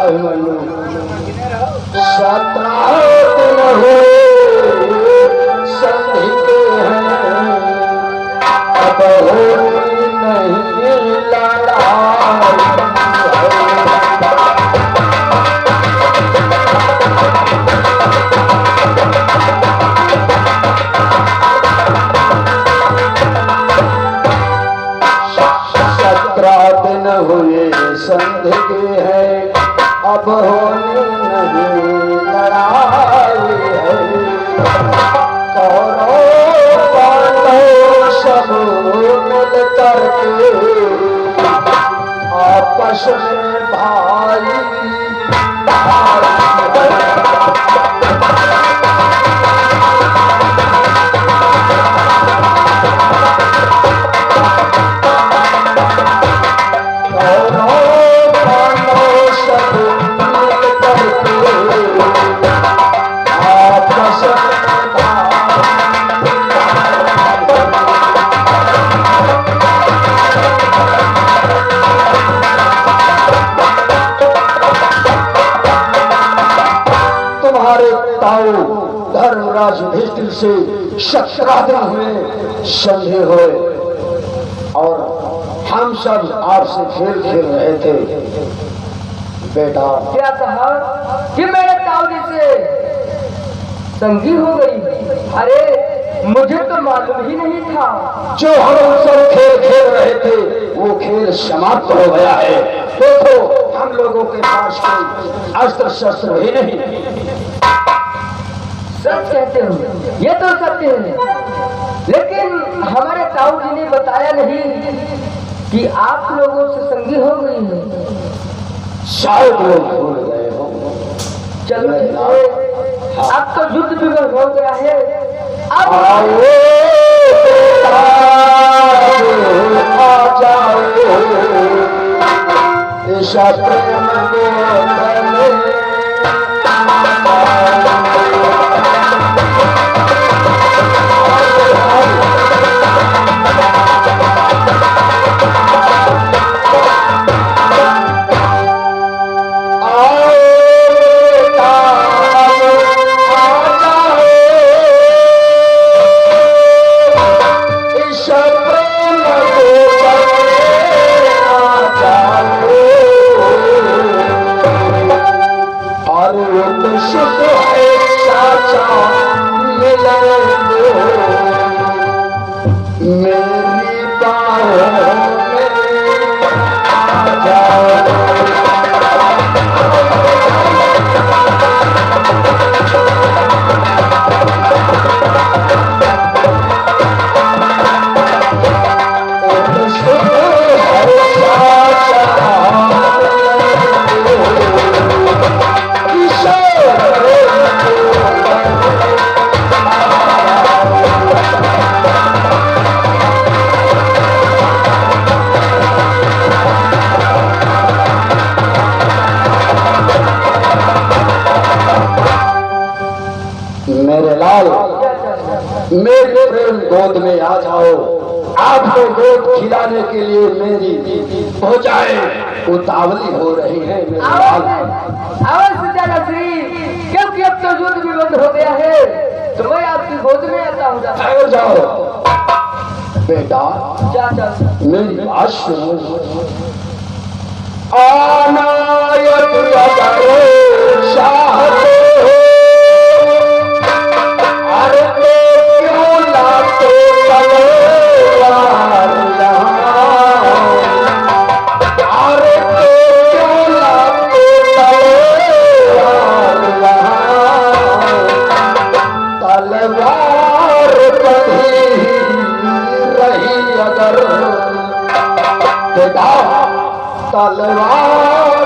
अभिमन्यु 17 दिन हुए संधि के हैं, अब होनी नहीं लड़ाई। हुए संधि के है, अब होनी नहीं लड़ाई है। कौरव पांडव सब मिल करके आपस में भाई धर्मराज युधिष्ठिर से 17 दिन हुए संधि हुए और हम सब आपसे खेल खेल रहे थे। बेटा क्या कहा कि मेरे ताऊ से संधि हो गई? अरे मुझे तो मालूम ही नहीं था। जो हम सब खेल खेल रहे थे वो खेल समाप्त हो गया है। देखो हम लोगों के पास कोई अस्त्र शस्त्र ही नहीं। सच कहते हो, ये तो सत्य है, लेकिन हमारे ताऊ जी ने बताया नहीं कि आप लोगों से संधि हो गई है। शायद लोग भूल गए हो। चलो अब तो युद्ध भी हो गया है। अब आओ आ जाओ ऐसा प्रेम मेरे प्रेम गोद में आ जाओ। आपको गोद खिलाने के लिए मेरी हो जाए उतावली हो रही है। क्योंकि अब तो युद्ध भी बंद हो गया है, तो मैं आपकी गोद में आता हूँ। जाओ बेटा, जा मेरी बात सुनो। आना तलवार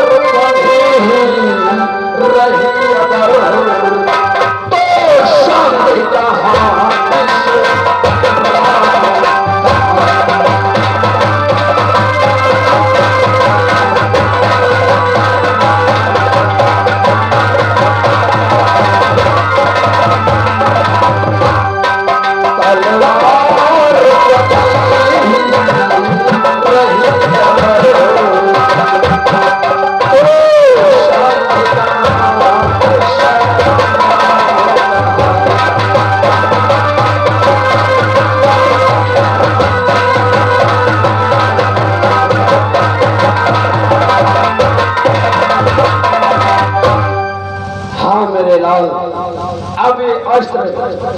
लाल, अब ये अस्त्र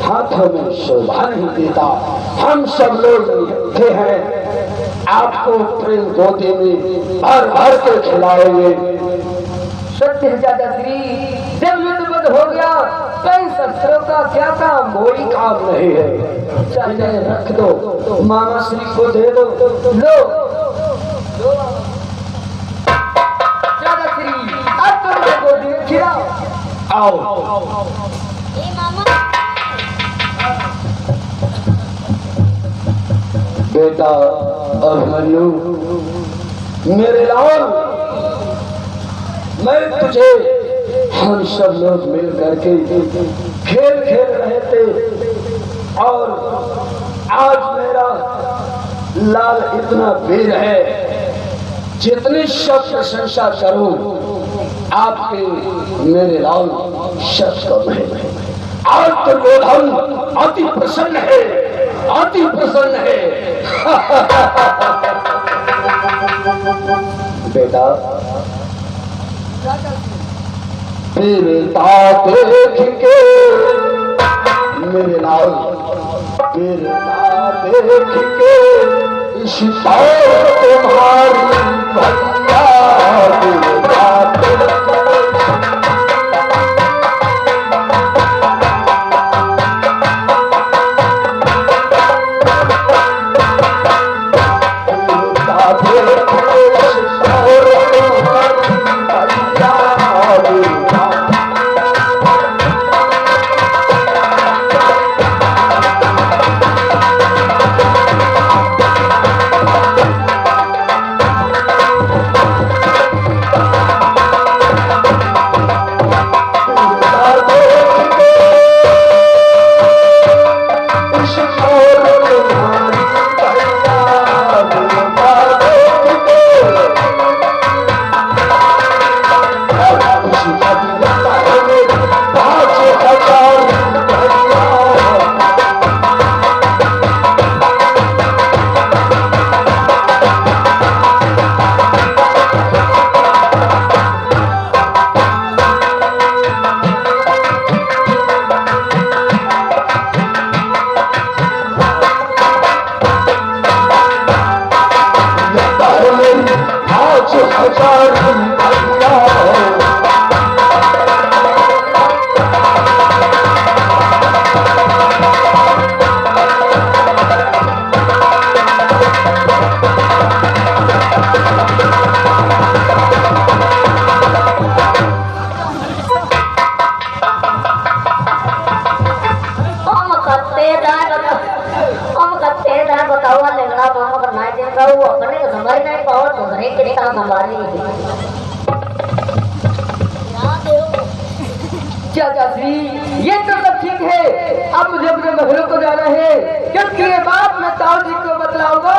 हाथों में शोभा नहीं देता। हम सब लोग निहत्थे हैं, आपको प्रेम गोदी में भर भर के खिलाएंगे। सत्य है दादाश्री, जब युद्ध हो गया कई शस्त्रों का क्या काम? कोई काम नहीं है। इन्हें रख दो, मामा श्री को दे दो। लो दादाश्री, अब तुम देखो दिन खिलाओ। आओ बेटा अभिमन्यु, मेरे लाल, मैं तुझे हम सब लोग मिल करके खेल खेल रहे थे और आज मेरा लाल इतना वीर है, जितनी सब प्रशंसा करूं आपके मेरे लाल सब कम है। आज तो दुर्योधन अति प्रसन्न है, अति प्रसन्न है। बेटा वीरता देख के मेरे लाल, वीरता देख के इस दौर तुम्हारी भैया, वीरता देख ये तो सब ठीक है। अब मुझे अपने महलों को जाना है, क्योंकि ये बात मैं ताऊ जी को बतलाऊंगा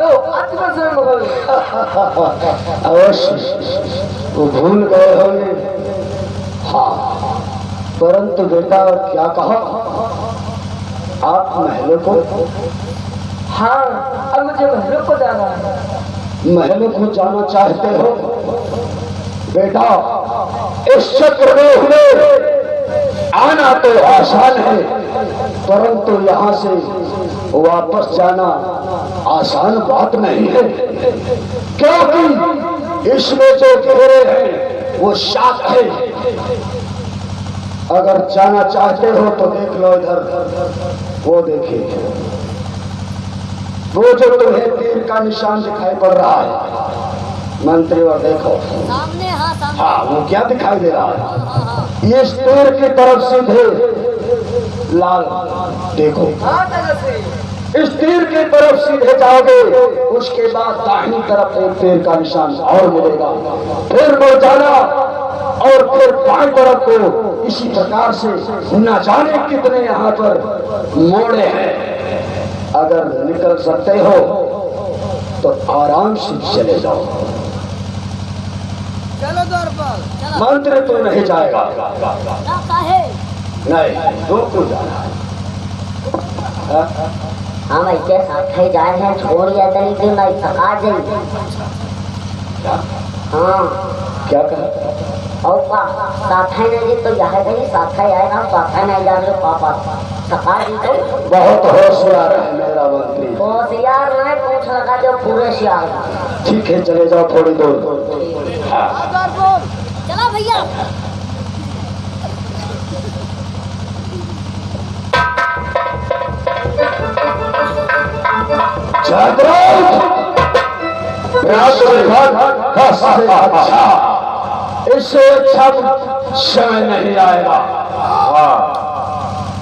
तो अत्मसंग होगा। अवश्य वो भूल गए होंगे। हाँ, परंतु बेटा क्या कहा आप महलों को? हाँ, अब मुझे महलों को जाना है। महलों को जाना चाहते हो बेटा? इस चक्रव्यूह में आना तो आसान है, परंतु यहाँ से वापस जाना आसान बात नहीं है, क्योंकि इसमें जो घेरे हैं वो शाप है। अगर जाना चाहते हो तो देख लो इधर, वो देखिए, वो जो तुम्हें तीर का निशान दिखाई पड़ रहा है मंत्री, और देखो सामने। हाँ सामने। हाँ, वो क्या दिखाई दे रहा है? ये तीर की तरफ सीधे लाल देखो, इस तीर की तरफ सीधे जाओगे, उसके बाद दाहिनी तरफ एक तीर का निशान और मिलेगा, फिर वो जाना और फिर बाएं तरफ को इसी प्रकार से न जाने कितने यहाँ पर मोड़े हैं। अगर निकल सकते हो तो आराम से चले जाओ। चलो द्वारपाल। मंत्री तो नहीं जाएगा। नहीं, दो को जाना है। हम ऐसे साथ ही जाए हैं, छोड़ या तरीके मैं थका जाए। हाँ क्या कहा? और साथा नहीं तो यह नहीं साथा आएगा साथा नहीं जा रहे पापा सकार जी तो बहुत होशियार है मेरा मंत्री। होशियार नहीं पूछ लगा जो पूरे शियार ठीक है चले जाओ थोड़ी दूर। हाँ चला भैया इससे अच्छा समय नहीं आएगा।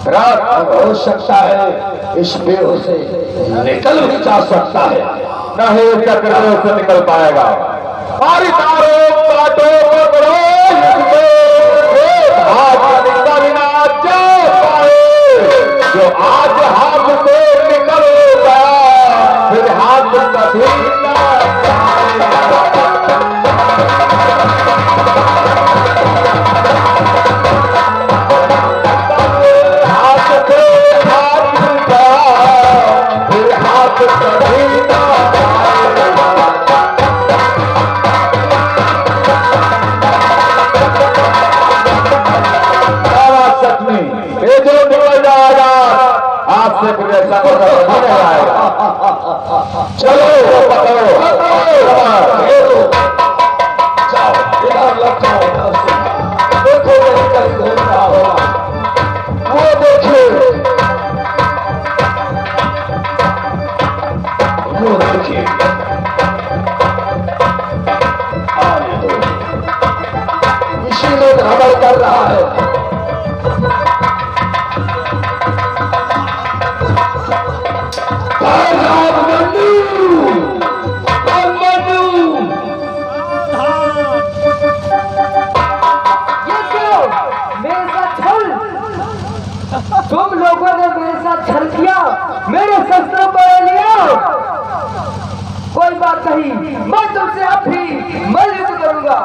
रात हो सकता है इस बेहों से निकल भी जा सकता है। नहीं चक्रदेव से निकल पाएगा। हमारी तारों काटो पकड़ो हाथ निकल बिना जा पाए। जो आज हाथ से निकल गया फिर हाथ कभी न हाथ से हाथ गया फिर हाथ कभी न ये जो निकल जाएगा आपसे फिर ऐसा नहीं आएगा। चलो पकड़ो जाओ इधर लग जाओ। देखो वही कहीं घूम रहा होगा। वो देखिए वो देखिए आने दो। इसी में भ्रमण कर रहा है। तुम लोगों ने मेरे साथ छल किया, मेरे शस्त्रों को ले लिया। कोई बात नहीं, मैं तुमसे अब भी मैं युद्ध करूंगा।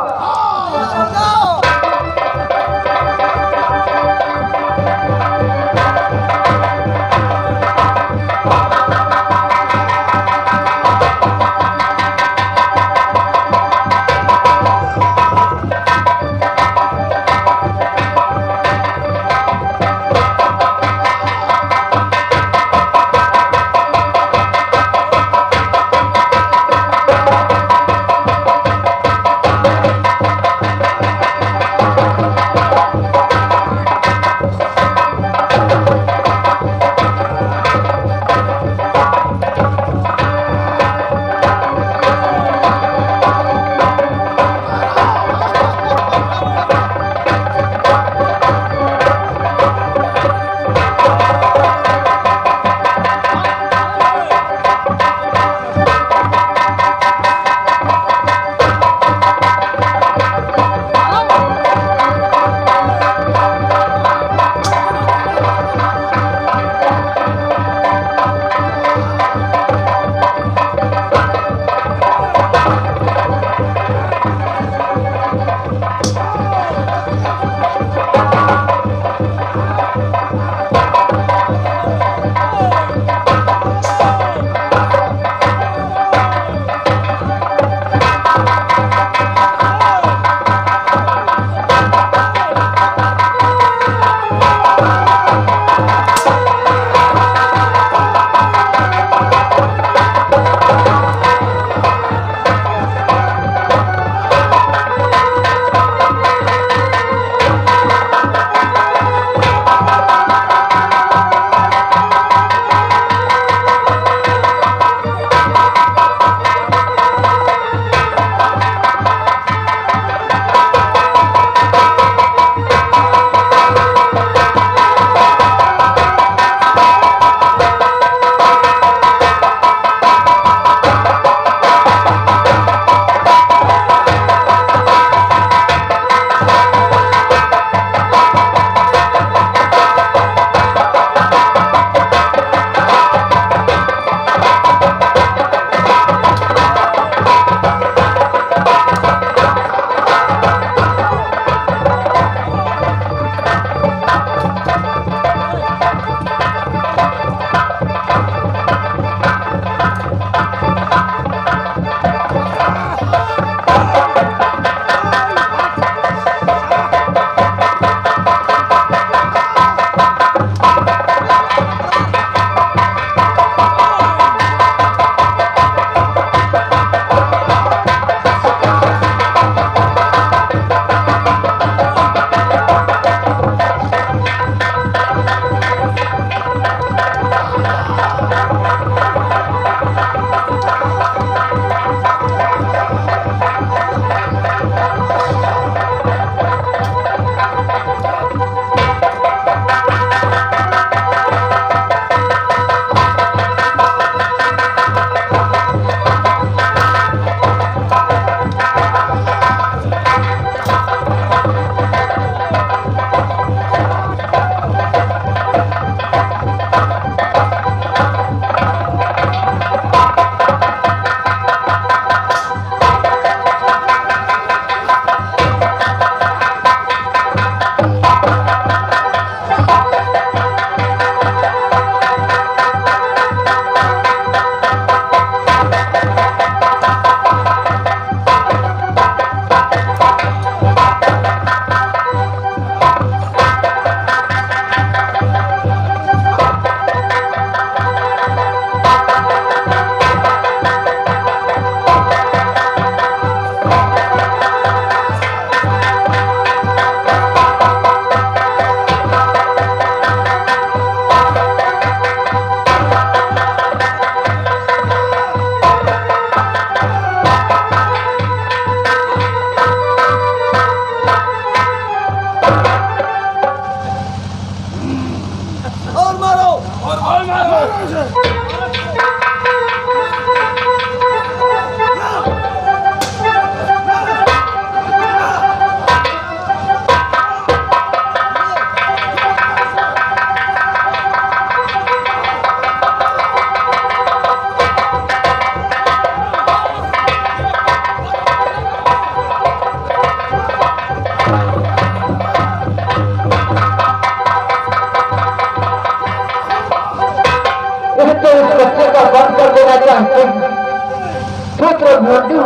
अभिमन्यु,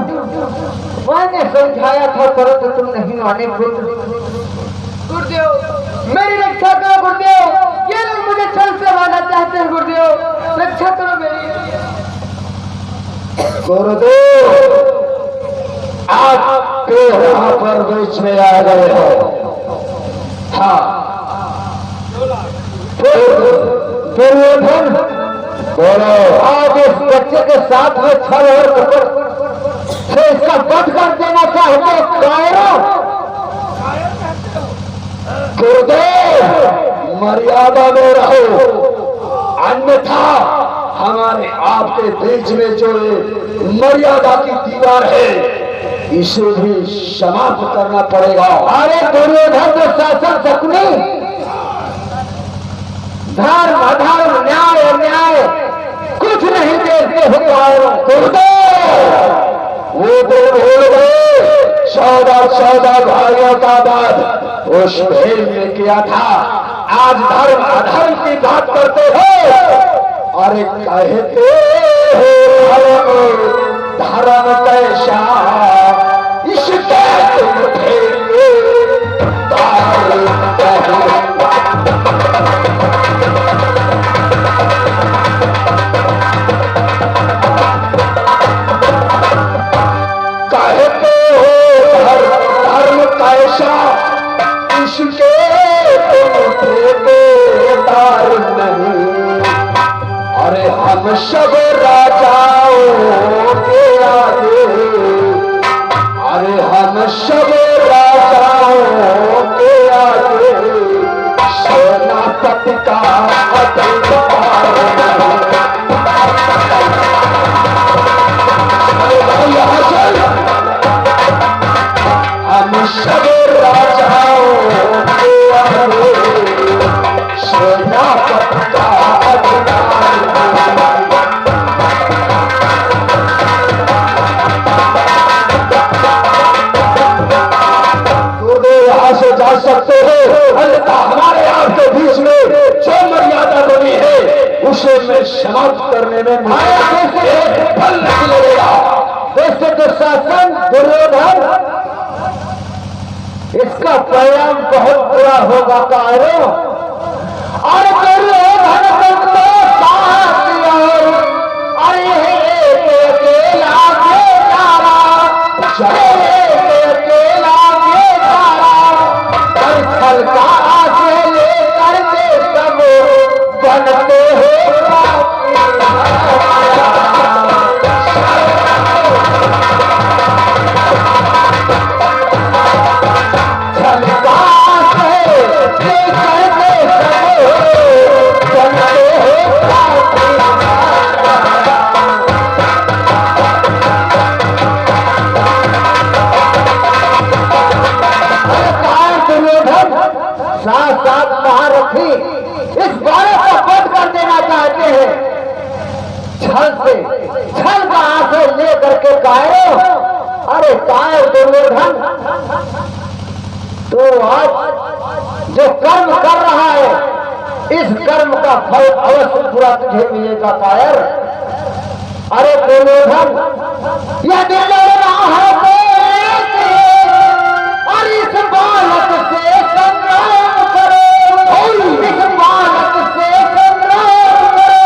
मैंने समझाया था परंतु तुम नहीं माने पुत्र। गुरुदेव मेरी रक्षा करो गुरुदेव, ये लोग मुझे छल से मारना चाहते हैं गुरुदेव, रक्षा करो मेरी। गुरुदेव आप यहाँ पर बीच में आ गए हो। हाँ दुर्योधन बोलो, आप इस बच्चे के साथ में छल और कपट से इसका वध कर देना चाहते कौरव? गुरुदेव मर्यादा में रहो, अन्यथा हमारे आपके बीच में जो मर्यादा की दीवार है इसे भी समाप्त करना पड़ेगा। अरे दुर्योधन तो शासन शकुनी, धर्म अधर्म न्याय अन्याय कुछ नहीं देखते हो। गुरुदेव वो तो भूल गए 14 भाइयों का बात उस भेल में किया था, आज धर्म अधर्म की बात करते हो। अरे कहते धर्म कैसा इसके तुम कहते हो धर्म कैसा इसके ठेकेदार नहीं। अरे हम सब राजाओं के आगे, अरे हम सब राजाओं के आगे सेनापति का अधिकार नहीं। हम सब राजाओं के आगे सेनापति का अधिकार नहीं। गुरुदेव यहाँ से जा सकते हो, अन्यथा हमारे आपके बीच में जो मर्यादा बनी है उसे मैं समाप्त करने में फल नहीं लगेगा। वैसे तो शासन दुर्योधन इसका परिणाम बहुत बुरा होगा कायरो। और दुर्योधन तुम तो बनते साथ महारथी इस बारे को बंद कर देना चाहते हैं। छल से छल का आंसू ले करके कायरो, अरे कायर दुर्योधन तो आज जो कर्म कर रहा है इस कर्म का फल अवश्य पूरा तुझे मिलेगा कायर। अरे दुर्योधन यदि लड़ना है और इस बालक से संग्राम करो, इस बालक से संग्राम करो,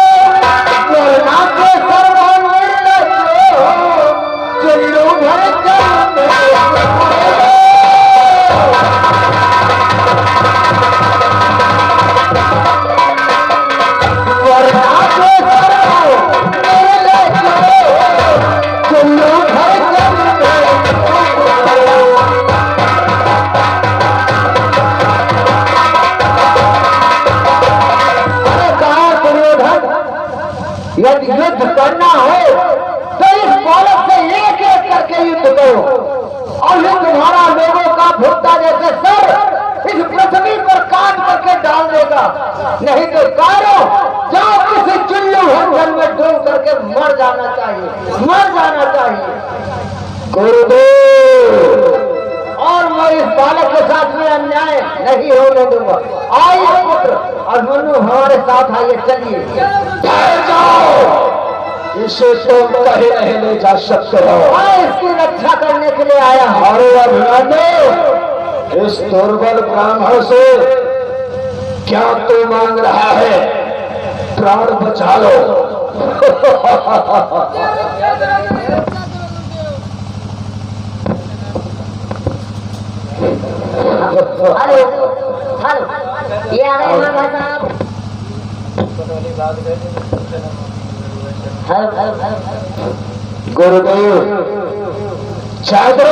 वरना के सर्वांगीण चिल्लू भर करते वरना के चिल्लू भर यदि युद्ध करना हो तो इस बालक से एक एक करके युद्ध करो और ये तुम्हारा लोगों का भुट्टा जैसे सर इस पृथ्वी पर काट करके डाल देगा। नहीं तो कारो जाओ किसी चुल्लू जंगल में डूब करके मर जाना चाहिए, मर जाना चाहिए। गुरुदेव और मैं इस बालक के साथ में अन्याय नहीं होने दूंगा। आइए पुत्र अभिमन्यु हमारे साथ आइए, चलिए। इसे तुम कहीं नहीं ले जा सकते हो। मैं इसकी रक्षा करने के लिए आया हूँ। अरे अभिमन्यु, इस दुर्बल ब्राह्मण से क्या तू मांग रहा है? प्राण बचा लो। हेलो हेलो, ये आ रहे हैं भाई साहब। हेलो, गुरुदेव, छात्र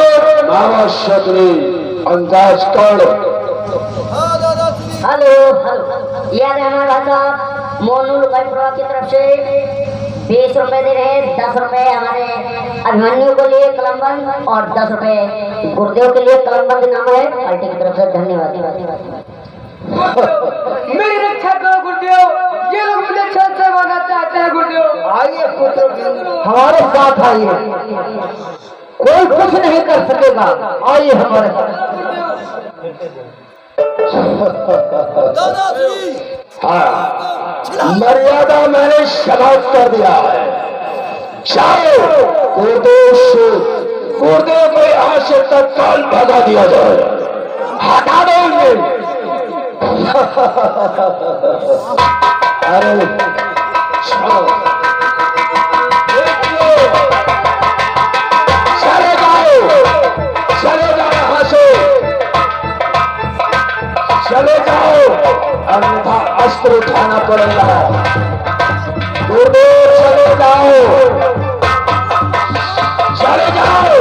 मामा शत्री अंदाज कर। हेलो हेलो, ये आ रहे हैं भाई साहब। मोनू लुकाई की तरफ से 20 रुपए दे रहे हैं। 10 रुपए हमारे अभिमन्यु के लिए कलमबंद और 10 रुपए गुरुदेव के लिए कलमबंद नाम है पार्टी की तरफ से। धन्यवाद। मेरी रक्षा करो गुरुदेव, ये लोग मुझे छत से मारना चाहते हैं गुरुदेव। आइए पुत्र, हमारे साथ आइए, कोई कुछ नहीं कर सकेगा। आइए हमारे साथ। हाँ, मर्यादा मैंने समाप्त कर दिया है। चाहे गुरुदेव को यहाँ से तत्काल भगा दिया जाए। हटा देंगे। अरे चलो, चले जाओ यहाँ से, चले जाओ, अन्यथा अस्त्र उठाना पड़ेगा। गुरुदेव चले जाओ, चले जाओ,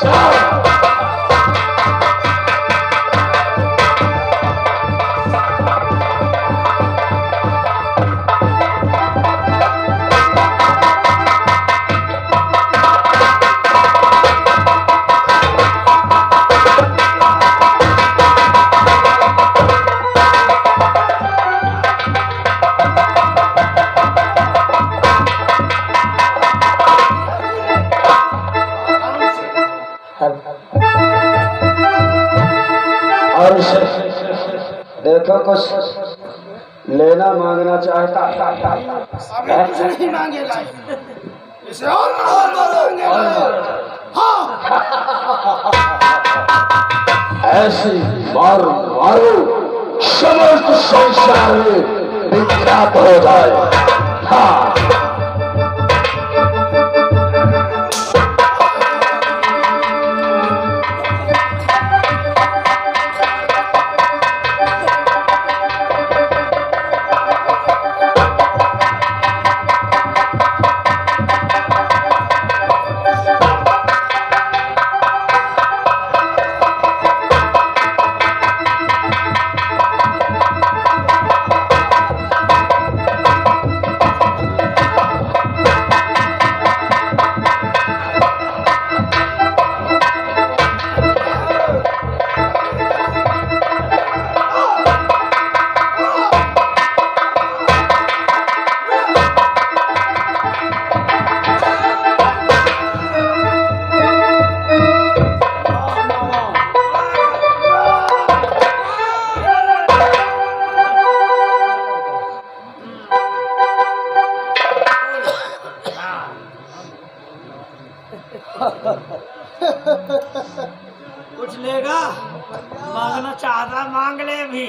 जाओ। और देखो, कुछ लेना मांगना चाहता नहीं मांगेगा, इसे और मांगेगा। ऐसी मारो मारो समस्त संसार में विख्यात हो जाए। हाँ, कुछ लेगा, मांगना चाहता मांग ले भी।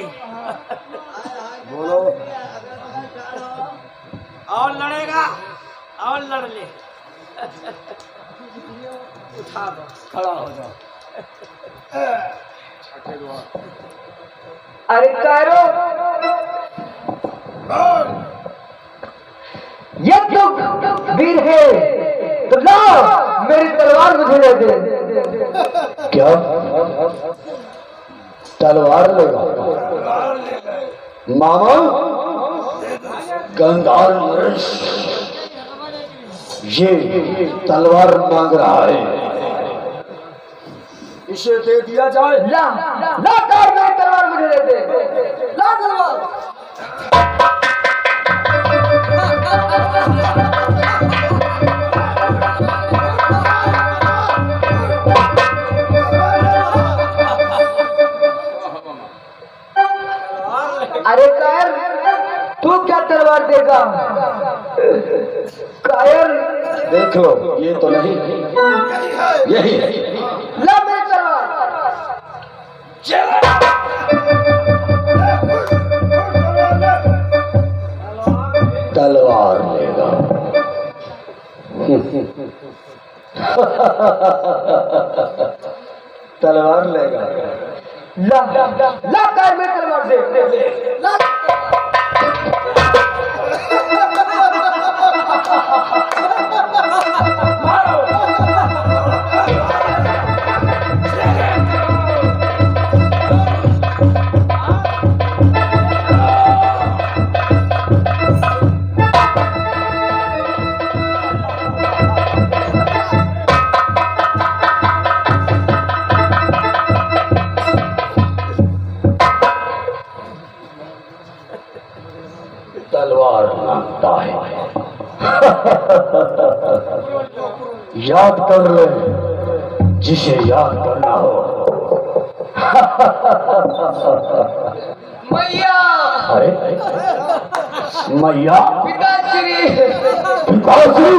बोलो। और लड़ेगा, और लड़ ले। उठा दो, खड़ा हो जाओ। अरे कायरो, ये तो वीर है, तो लो मेरी तलवार मुझे दे दे। क्या तलवार लेगा? मामा गंगार नरेश ये तलवार मांग रहा है, इसे दे दिया जाए। ला ला कार मेरी तलवार मुझे दे दे। ला तलवार। अरे कायर, तू क्या तलवार देगा? कायर देख लो, ये तो नहीं, यही है। ला मेरी तलवार। तलवार लेगा। तलवार लेगा। ला ला कायर मेरी तलवार से। ला तलवार मांगता है। याद कर ले जिसे याद करना हो। मैया, अरे मैया, पिताश्री, पिताश्री,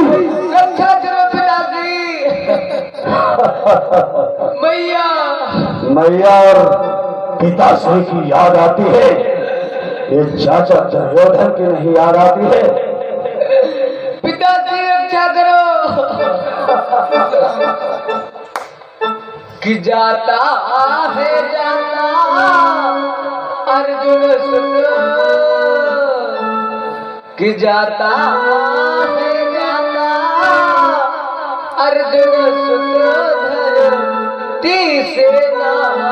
रक्षा करो पिताश्री। मैया, मैया और पिताश्री की याद आती है, ये चाचा दुर्योधन की नहीं याद आती है। पिताश्री रक्षा करो। कि जाता है जाता अर्जुन सुत, कि जाता है जाता अर्जुन सुत धरती से नाता।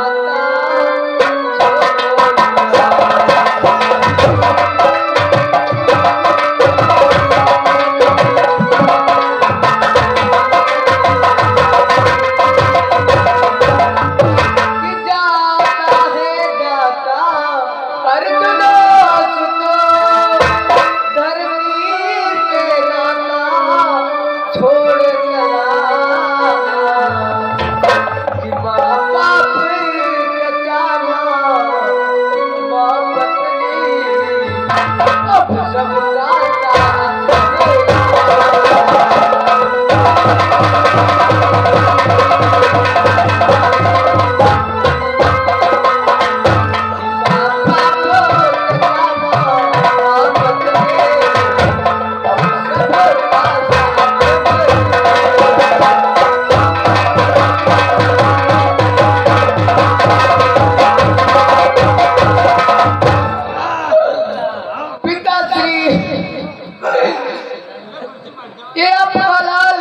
ये आपका लाल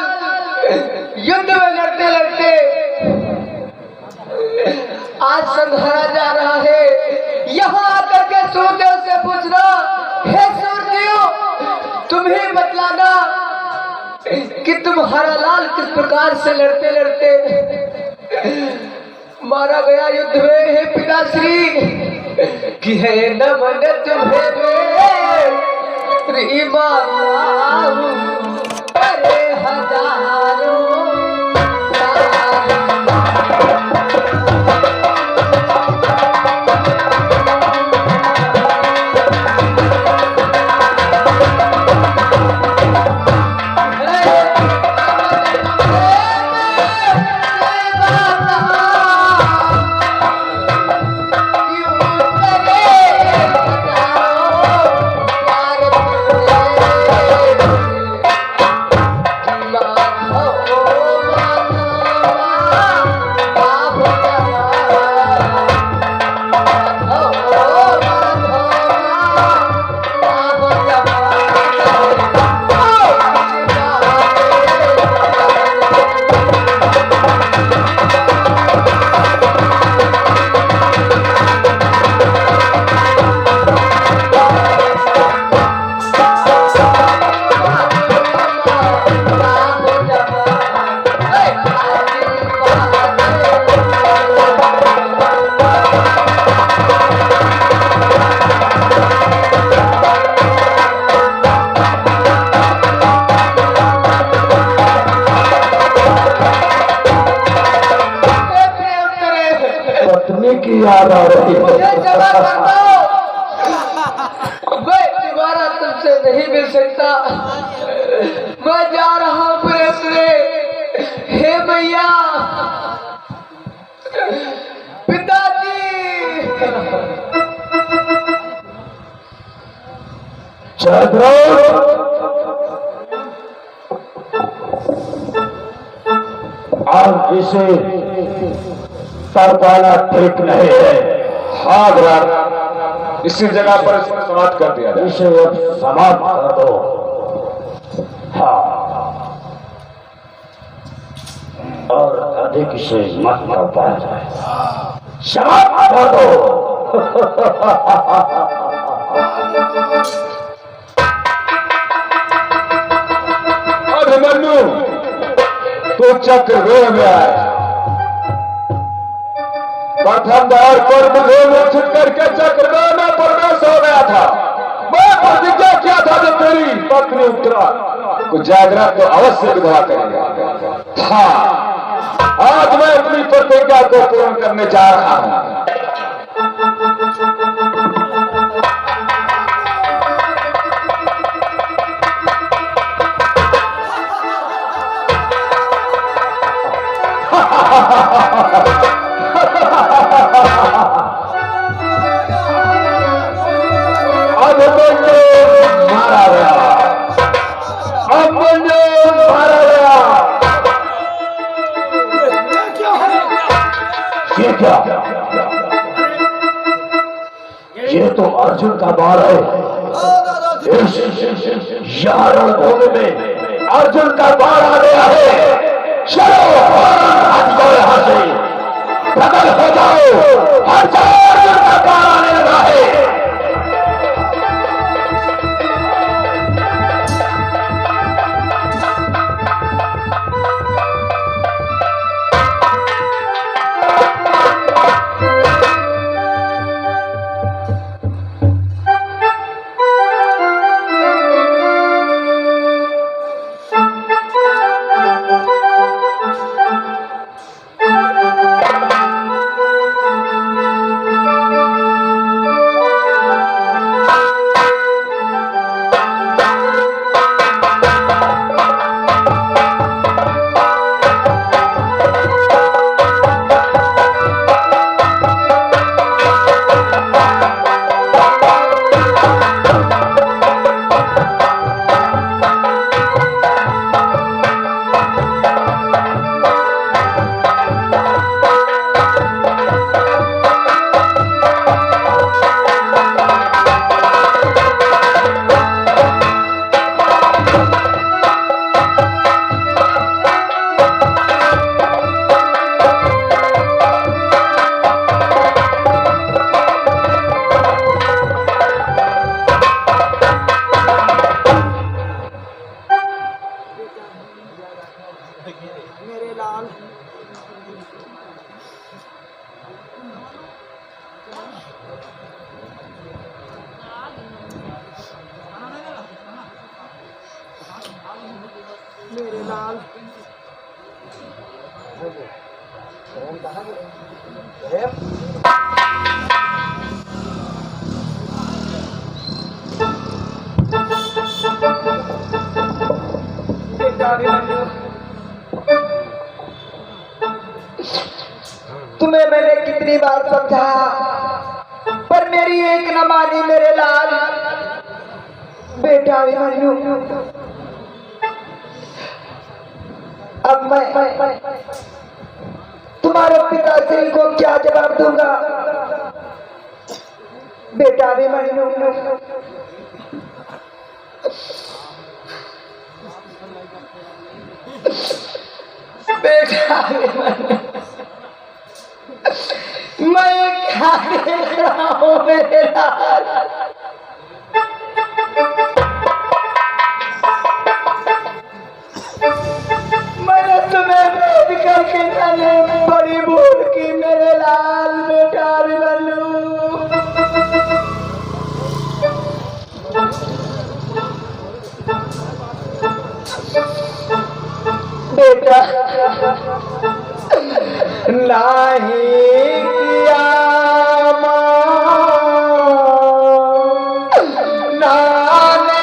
युद्ध में लड़ते लड़ते आज संहारा जा रहा है। यहाँ आकर के सूर्यदेव से पूछना, हे सूर्यदेव तुम ही बतलाना कि तुम्हारा लाल किस प्रकार से लड़ते लड़ते मारा गया युद्ध में। हे पिताश्री कि है नमन तुम्हें अरे हजारों की याद आ रही है। मुझे जमा कर दो, मैं दोबारा तुमसे नहीं मिल सकता। मैं जा रहा हूँ प्रेम रे। हे भैया, पिताजी। आज इसे तरपाना ठीक नहीं है। हाँ ग्राम, इसी जगह पर इसको समाप्त कर दिया जाए। इसे अब समाप्त कर दो। हाँ, और अधिक इसे मत कर पाया जाए। समाप्त कर दो। अभिमन्यु, तो चक्रव्यूह में आया। प्रथम द्वार पर मुझे मूर्छित करके चक्रव्यूह में प्रवेश हो गया था। मैं प्रतिज्ञा किया था जब तेरी पत्नी उत्तरा को जागरण तो अवश्य विधवा करेगा। हाँ, आज मैं अपनी प्रतिज्ञा को पूर्ण करने जा रहा हूं। मारा गया, मारा गया। ये क्या? ये तो अर्जुन का बाण है। यहाँ रणभूमि में अर्जुन का बाण आ गया है। चलो हट जाओ यहाँ से, बदल हो जाओ। हर जगह अर्जुन का बाण आने लगा है। तुम्हें मैंने कितनी बार समझाया, पर मेरी एक न मानी मेरे लाल। बेटा अभिमन्यु, अब मैं तुम्हारे पिताश्री को क्या जवाब दूंगा? बेटा अभिमन्यु, बेटा अभिमन्यु, मैं क्या देख रहा हूँ मेरे लाल? मैंने तुम्हें भेद करके मैंने बड़ी भूल की मेरे लाल। बेटा अभिमन्यु, बेटा नहीं किया नाने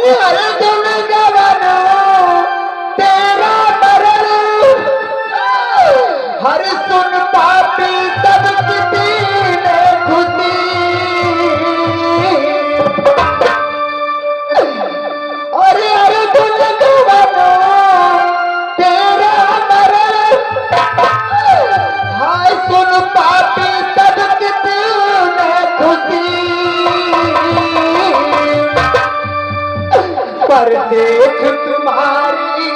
अरे तुम गवाना तेरा मरण, हर सुन पापी सब किसी ने खुशी। अरे तुम गवाना तेरा मरण, हाय सुन पापी सब किसी ने खुशी। पर देख तुम्हारी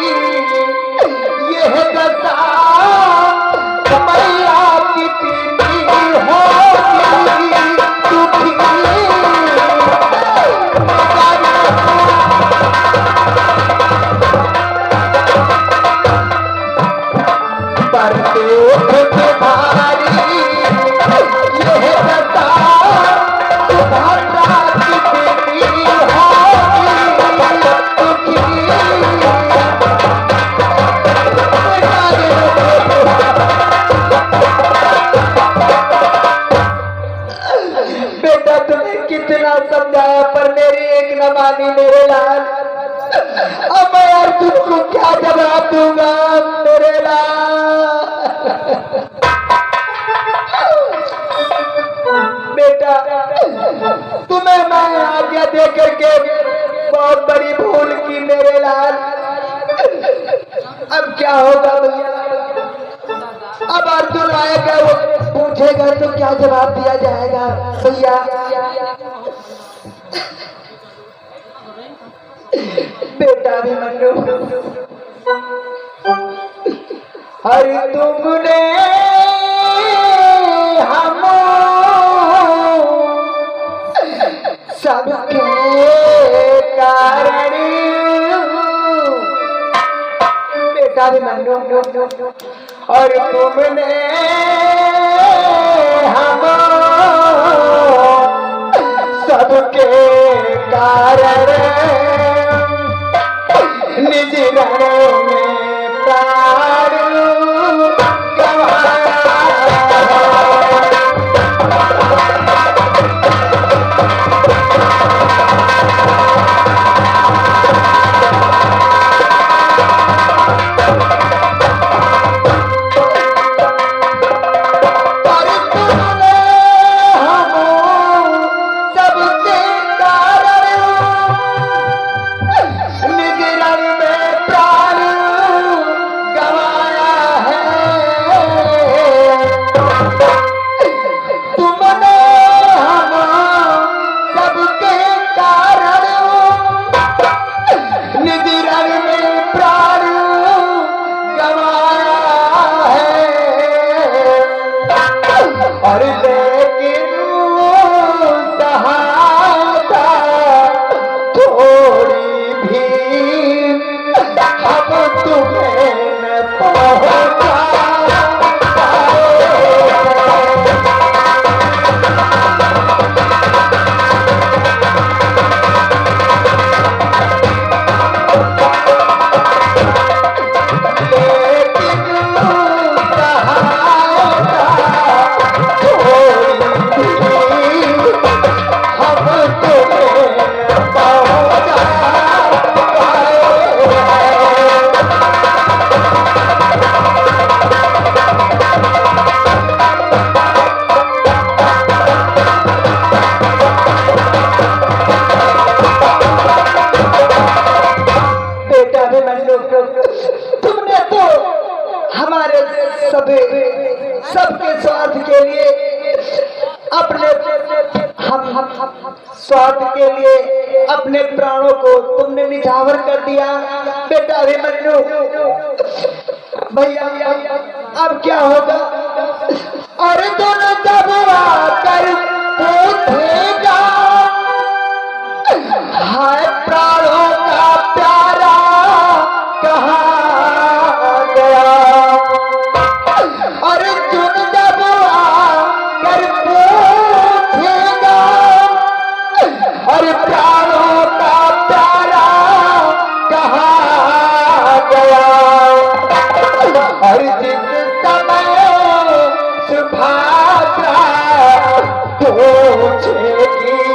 यह दशा, मैया कितनी होगी दुखी। पर देख तुम्हारी यह दशा, तुम्हारा कितनी बेटा तुम्हें कितना समझाया पर मेरी एक न मानी मेरे लाल। अब मैं यार तुमको क्या जवाब दूंगा मेरे लाल। बेटा तुम्हें मैं आज्ञा दे करके बहुत बड़ी भूल की मेरे लाल। अब क्या होगा भैया, अब अर्जुन आएगा वो पूछेगा तो क्या जवाब दिया जाएगा भैया। बेटा भी मनु, हरि तुमने हम सबके कारण, बेटा भी मनु, और तुमने हम सबके कारण निज रण में प्राण गंवाया। और लेकिन सहायता थोड़ी भी हम तुम्हें न पहुंचा तुमने तो हमारे सबके स्वार्थ के लिए अपने हम स्वार्थ के लिए अपने प्राणों को तुमने निछावर कर दिया। बेटा अभिमन्यु भैया अब क्या होगा? और दोनों जब आकर पूछेगा हाय प्राणों का प्यारा कहाँ गया? और अर्जुन जब आकर पूछेगा और प्राणों का प्यारा कहाँ गया? और जिस समय सुभाद्रा पूछेगी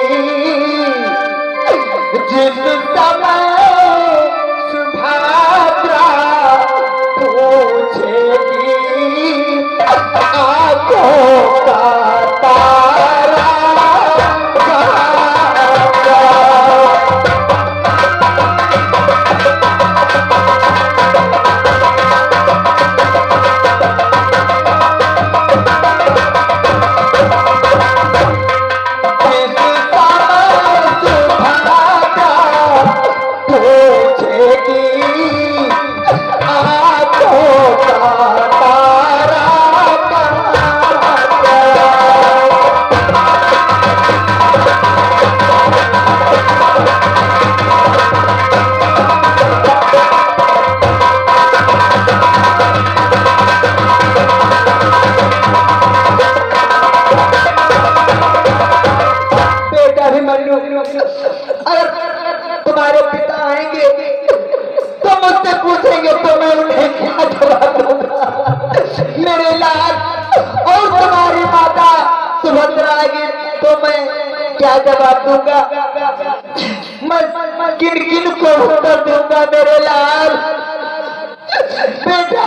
अगर तुम्हारे पिता आएंगे तो मुझसे पूछेंगे तो मैं उन्हें क्या जवाब दूंगा मेरे लाल? और तुम्हारी माता सुभद्रा आएगी तो मैं क्या जवाब दूंगा? मैं किन किन को उत्तर दूंगा मेरे लाल? बेटा